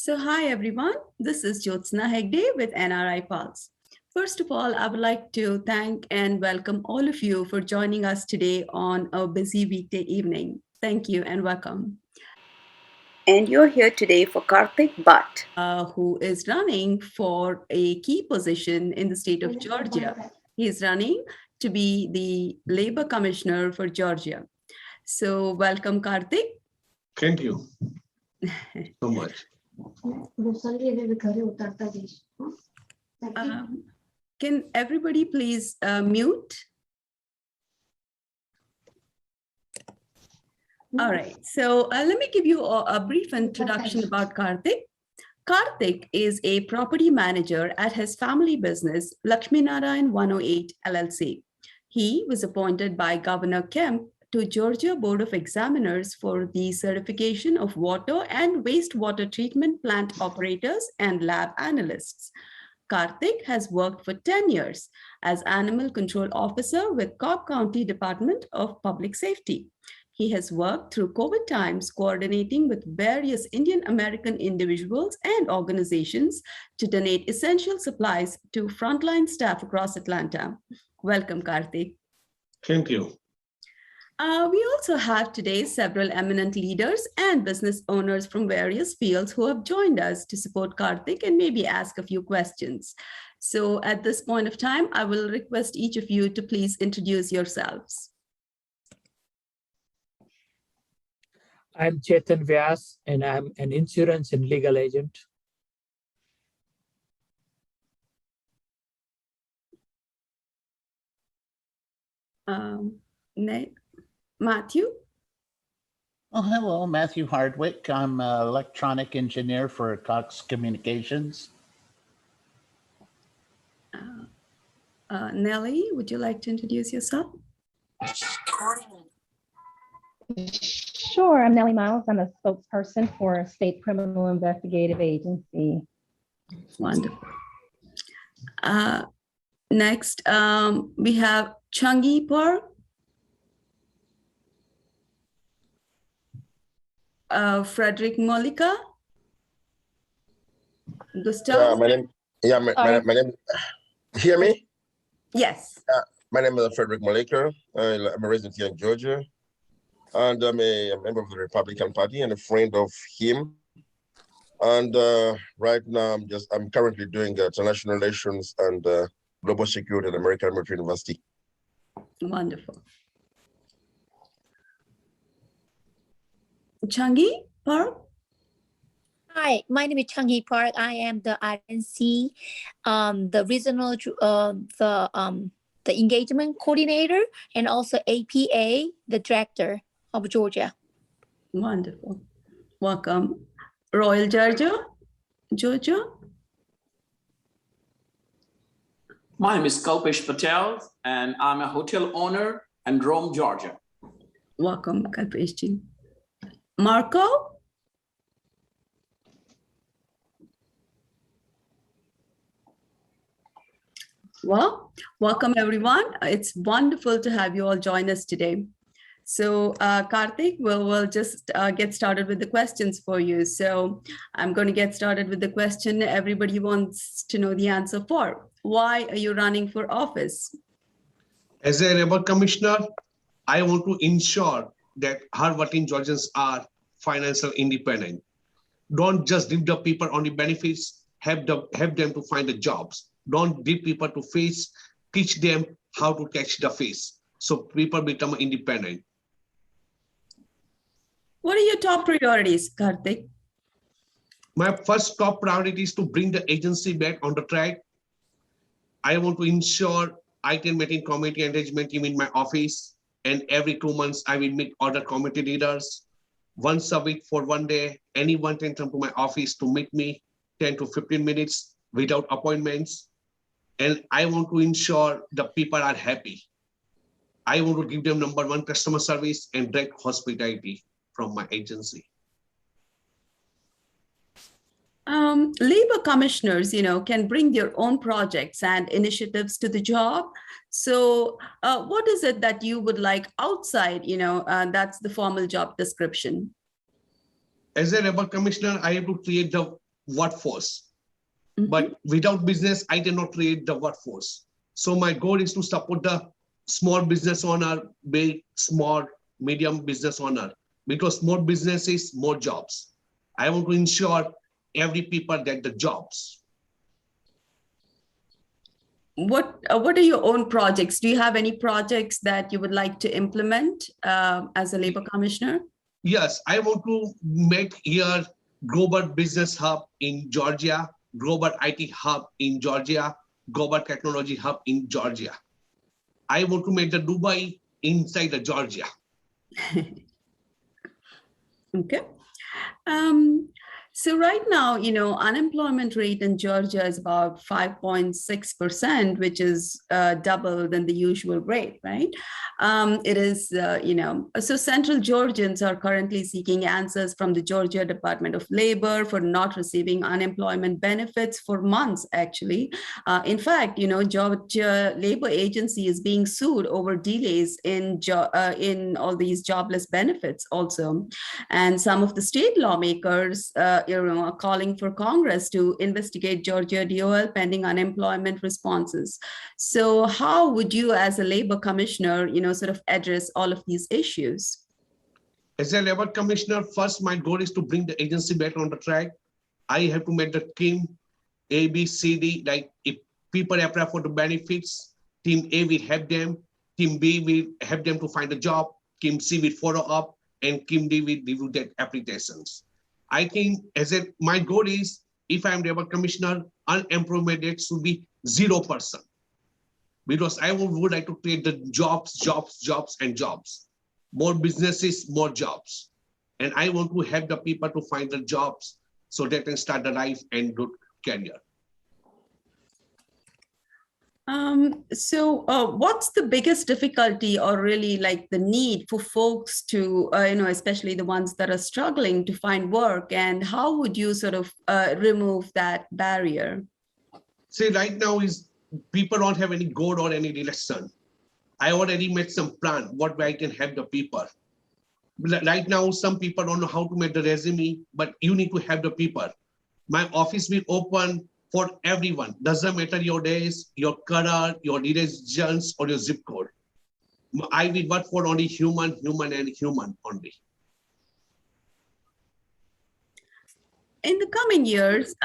So hi everyone, this is Jyotsna Hegde with NRI Pulse. First of all, I would like to thank and welcome all of you for joining us today on a busy weekday evening. Thank you and welcome. And you're here today for Kartik Bhatt, who is running for a key position in the state of Georgia. He is running to be the Labor Commissioner for Georgia. So welcome, Kartik. Thank you so much. Can everybody please mute? All right, so let me give you a brief introduction about Kartik. Kartik is a property manager at his family business, Lakshmi Narayan 108 LLC. He was appointed by Governor Kemp to Georgia Board of Examiners for the certification of water and wastewater treatment plant operators and lab analysts. Kartik has worked for 10 years as Animal Control Officer with Cobb County Department of Public Safety. He has worked through COVID times coordinating with various Indian American individuals and organizations to donate essential supplies to frontline staff across Atlanta. Welcome, Kartik. Thank you. We also have today several eminent leaders and business owners from various fields who have joined us to support Kartik and maybe ask a few questions. So at this point of time, I will request each of you to please introduce yourselves. I'm Chetan Vyas, and I'm an insurance and legal agent. Matthew? Oh, hello, Matthew Hardwick. I'm an electronic engineer for Cox Communications. Nellie, would you like to introduce yourself? Sure, I'm Nellie Miles. I'm a spokesperson for State Criminal Investigative Agency. Wonderful. Next, we have Changi Par. Frederick Mollica. Gustav. My name. Hear me? Yes. My name is Frederick Mollica. I'm a resident here in Georgia. And I'm a member of the Republican Party and a friend of him. And right now, I'm currently doing international relations and global security at American Military University. Wonderful. Changi Park. Hi, my name is Changi Park. I am the RNC, the regional, the engagement coordinator, and also APA, the director of Georgia. Wonderful. Welcome. Royal Georgia. My name is Kalpesh Patel, and I'm a hotel owner in Rome, Georgia. Welcome, Kalpesh. Marco? Well, welcome everyone. It's wonderful to have you all join us today. So Kartik, we'll just get started with the questions for you. So I'm going to get started with the question everybody wants to know the answer for. Why are you running for office? As a labor commissioner, I want to ensure that hardworking Georgians are financial independent. Don't just give the people only benefits, help them to find the jobs. Don't give people to face, teach them how to catch the fish. So people become independent. What are your top priorities, Kartik? My first top priority is to bring the agency back on the track. I want to ensure I can maintain community engagement team in my office, and every 2 months I will meet other community leaders. Once a week for 1 day, anyone can come to my office to meet me 10 to 15 minutes without appointments. And I want to ensure the people are happy. I want to give them #1 customer service and direct hospitality from my agency. Labor commissioners, can bring their own projects and initiatives to the job. So what is it that you would like outside, that's the formal job description? As a labor commissioner, I have to create the workforce. Mhm. But without business, I cannot create the workforce. So my goal is to support the small business owner, big, small, medium business owner, because more businesses, more jobs. I want to ensure every people get the jobs. What are your own projects? Do you have any projects that you would like to implement as a labor commissioner? Yes, I want to make here global business hub in Georgia, global IT hub in Georgia, global technology hub in Georgia. I want to make the Dubai inside the Georgia. Okay. So right now, unemployment rate in Georgia is about 5.6%, which is double than the usual rate, right? It is, so Central Georgians are currently seeking answers from the Georgia Department of Labor for not receiving unemployment benefits for months, actually. In fact, Georgia Labor Agency is being sued over delays in all these jobless benefits also. And some of the state lawmakers are calling for Congress to investigate Georgia DOL pending unemployment responses. So how would you as a labor commissioner, sort of address all of these issues? As a labor commissioner, first my goal is to bring the agency back on the track. I have to make the team A, B, C, D, like if people apply for the benefits, team A will help them, team B will help them to find a job, team C will follow up, and team D will review their applications. I think my goal is, if I'm labor commissioner, unemployment rate should be 0%. Because I would like to create the jobs, and jobs. More businesses, more jobs. And I want to help the people to find the jobs so they can start a life and good career. So what's the biggest difficulty or really like the need for folks to, especially the ones that are struggling to find work, and how would you sort of remove that barrier? See, right now is people don't have any goal or any direction. I already made some plan what way I can help the people. Right now, some people don't know how to make the resume, but you need to help the people. My office will open for everyone. Doesn't matter your days, your color, your religions, or your zip code. I will work for only human, and human only. In the coming years,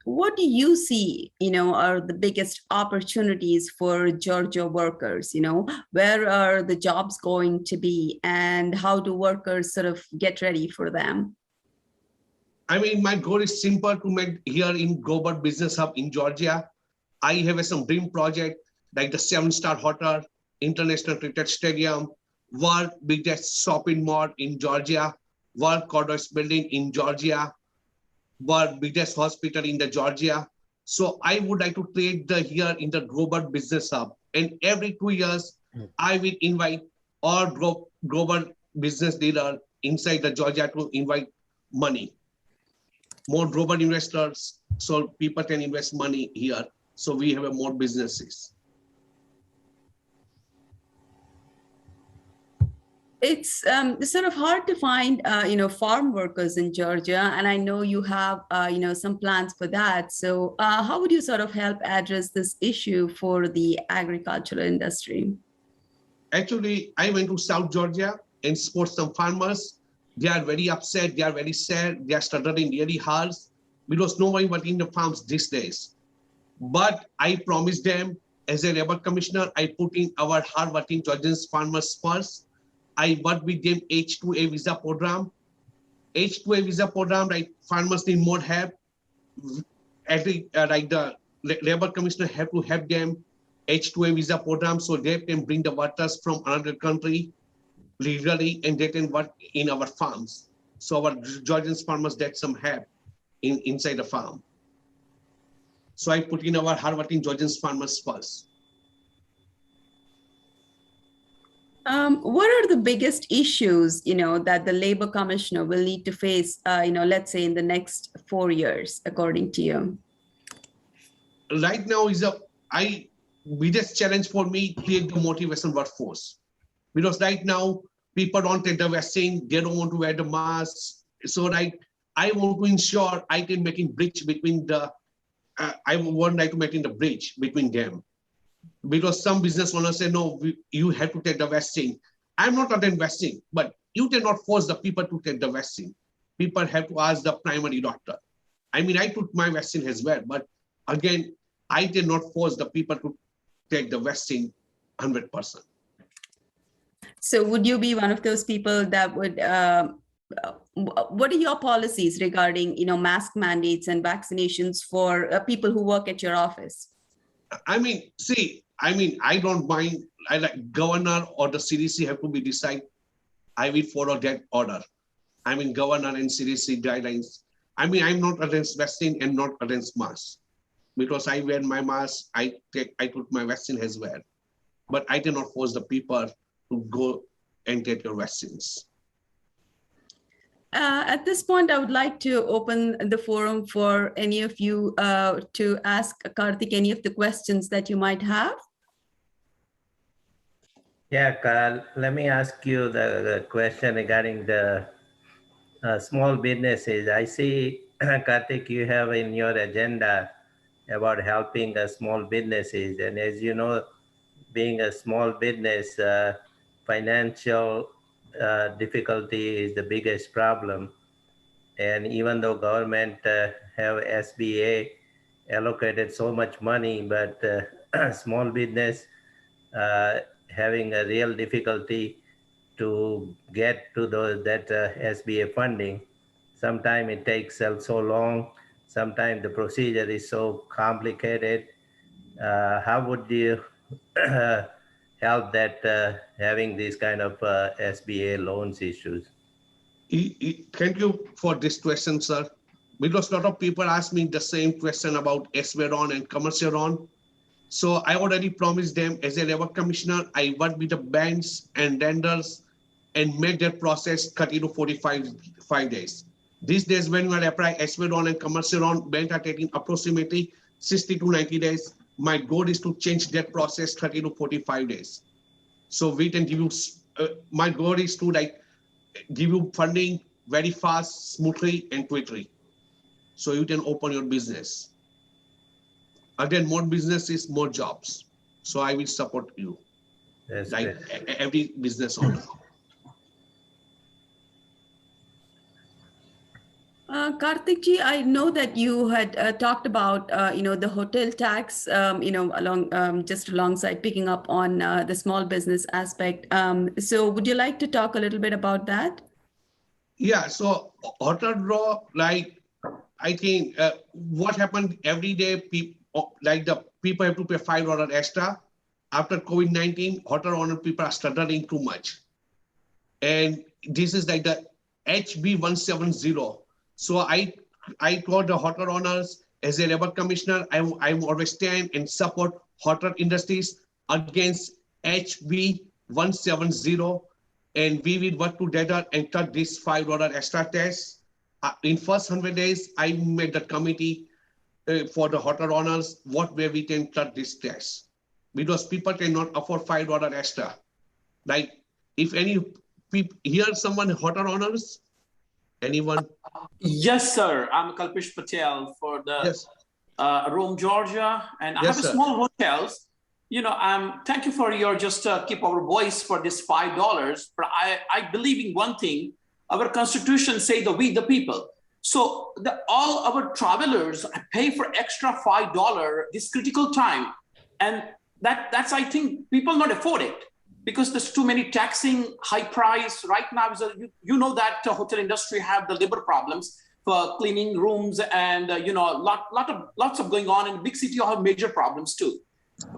what do you see, are the biggest opportunities for Georgia workers? Where are the jobs going to be, and how do workers sort of get ready for them? I mean, my goal is simple to make here in Global Business Hub in Georgia. I have some dream project like the 7-star hotel, International Cricket Stadium, world biggest shopping mall in Georgia, world corridors building in Georgia, world biggest hospital in the Georgia. So I would like to create here in the Global Business Hub. And every 2 years, I will invite all global business leaders inside the Georgia to invite money. More global investors, so people can invest money here. So we have more businesses. It's sort of hard to find, farm workers in Georgia, and I know you have, some plans for that. So how would you sort of help address this issue for the agricultural industry? Actually, I went to South Georgia and spoke some farmers. They are very upset. They are very sad. They are struggling really hard because nobody working in the farms these days. But I promised them, as a labor commissioner, I put in our hardworking Georgians farmers first. I work with them H-2A visa program. H-2A visa program, like farmers need more help. Like the labor commissioner have to help them H-2A visa program so they can bring the workers from another country legally and they can work in our farms. So our Georgian farmers get some help inside the farm. So I put in our hardworking Georgian farmers first. What are the biggest issues, that the labor commissioner will need to face, let's say in the next 4 years, according to you? Right now is biggest challenge for me, create the motivation workforce. Because right now, people don't take the vaccine, they don't want to wear the masks. So I want to ensure I can make a bridge between the, I would like to make the bridge between them. Because some business owners say, no, you have to take the vaccine. I'm not against vaccine, but you cannot force the people to take the vaccine. People have to ask the primary doctor. I mean, I took my vaccine as well, but again, I cannot force the people to take the vaccine 100%. So would you be one of those people that would, what are your policies regarding, mask mandates and vaccinations for people who work at your office? I mean, see, I don't mind. I like governor or the CDC have to be decide. I will follow that order. I mean, governor and CDC guidelines. I mean, I'm not against vaccine and not against mask because I wear my mask. I took my vaccine as well, but I cannot force the people to go and get your vaccines. At this point, I would like to open the forum for any of you to ask Kartik any of the questions that you might have. Yeah, Carl, let me ask you the question regarding the small businesses. I see, Kartik, you have in your agenda about helping small businesses. And as you know, being a small business, financial difficulty is the biggest problem. And even though government have SBA allocated so much money, but small business having a real difficulty to get to that SBA funding. Sometimes it takes so long. Sometimes the procedure is so complicated. How would you help that having these kind of SBA loans issues? Thank you for this question, sir. Because a lot of people ask me the same question about SBA loan and commercial loan. So I already promised them as a labor commissioner, I work with the banks and lenders and make their process 30 to 45 days. These days, when we apply SBA loan and commercial loan, banks are taking approximately 60 to 90 days. My goal is to change that process 30 to 45 days. So we can give you, my goal is to give you funding very fast, smoothly, and quickly. So you can open your business. Again, more businesses, more jobs. So I will support you. That's like great. Every business owner. Kartik ji, I know that you had talked about, the hotel tax, just alongside picking up on the small business aspect. So would you like to talk a little bit about that? Yeah, so hotel draw, I think what happened every day, the people have to pay $5 extra. After COVID-19, hotel owner people are struggling too much. And this is like the HB 170. So I told the hotel owners as a labor commissioner, I always stand and support hotel industries against HB 170. And we will work together and cut this $5 extra tax. In first 100 days, I made the committee for the hotel owners, what way we can cut this tax. Because people cannot afford $5 extra. Like if any people here, someone hotel owners, anyone? Yes, sir. I'm Kalpesh Patel for the Rome, Georgia, and I have a small hotels. Thank you for your keep our voice for this $5. But I believe in one thing. Our constitution say that we the people. So all our travelers pay for extra $5 this critical time, and that's I think people not afford it because there's too many taxing, high price right now. You know that hotel industry have the labor problems for cleaning rooms and lots of going on in the big city. You have major problems too.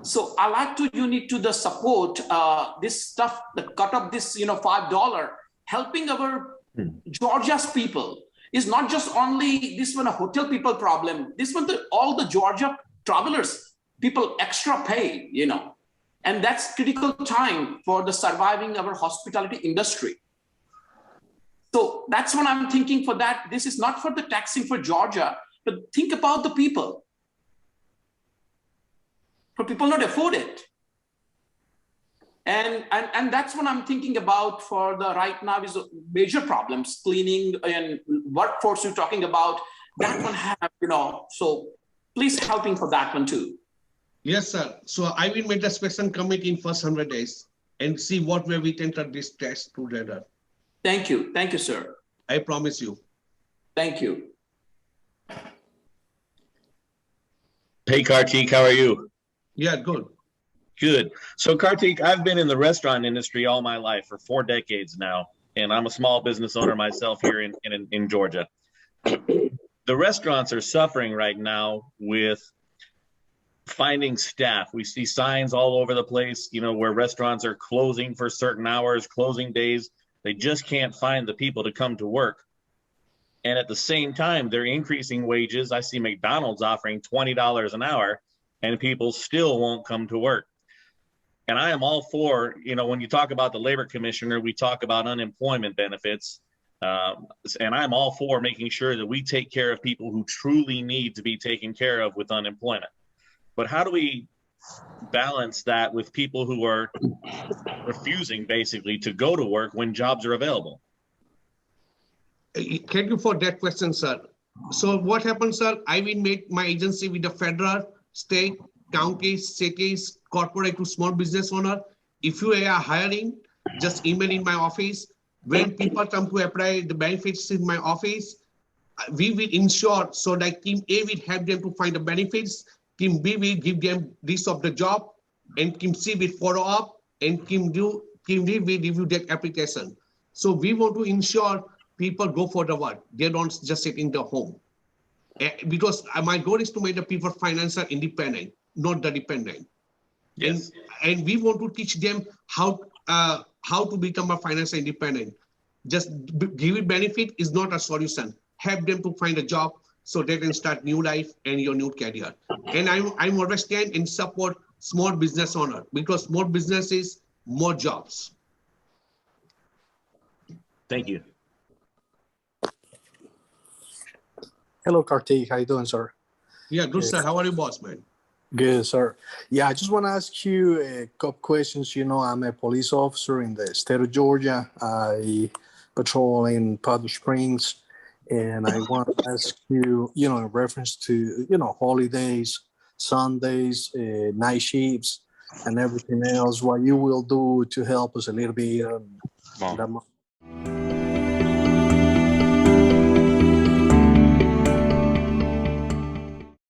So I like to you need to support this stuff, the cut of this $5, helping our Georgia's people is not just only this one a hotel people problem. This one all the Georgia travelers people extra pay, and that's critical time for the surviving our hospitality industry. So that's what I'm thinking for that. This is not for the taxing for Georgia, but think about the people. For people not afford it. And that's what I'm thinking about for the right now is major problems, cleaning and workforce you're talking about. That one have, so please helping for that one too. Yes, sir. So I will make the special committee in first 100 days and see what way we can turn this test together. Thank you. Thank you, sir. I promise you. Thank you. Hey, Kartik, how are you? Yeah, good. Good. So, Kartik, I've been in the restaurant industry all my life for 4 decades now, and I'm a small business owner myself here in Georgia. The restaurants are suffering right now with finding staff. We see signs all over the place, where restaurants are closing for certain hours, closing days. They just can't find the people to come to work. And at the same time, they're increasing wages. I see McDonald's offering $20 an hour, and people still won't come to work. And I am all for, when you talk about the labor commissioner, we talk about unemployment benefits. And I'm all for making sure that we take care of people who truly need to be taken care of with unemployment. But how do we balance that with people who are refusing basically to go to work when jobs are available? Thank you for that question, sir. So what happens, sir? I will make my agency with the federal, state, counties, cities, corporate to small business owner. If you are hiring, just email in my office. When people come to apply the benefits in my office, we will ensure so that team A will help them to find the benefits. Team B will give them list of the job, and team C will follow up, and team D will review that application. So we want to ensure people go for the work. They don't just sit in the home. Because my goal is to make the people financially independent, not the dependent. Yes. And we want to teach them how to become a financially independent. Just give it benefit is not a solution. Help them to find a job so they can start new life and your new career. And I'm always stand and support small business owner because more businesses, more jobs. Thank you. Hello, Kartik. How you doing, sir? Yeah, good, sir. How are you, boss, man? Good, sir. Yeah, I just want to ask you a couple questions. I'm a police officer in the state of Georgia. I patrol in Powder Springs, and I want to ask you, in reference to, holidays, Sundays, night shifts, and everything else, what you will do to help us a little bit.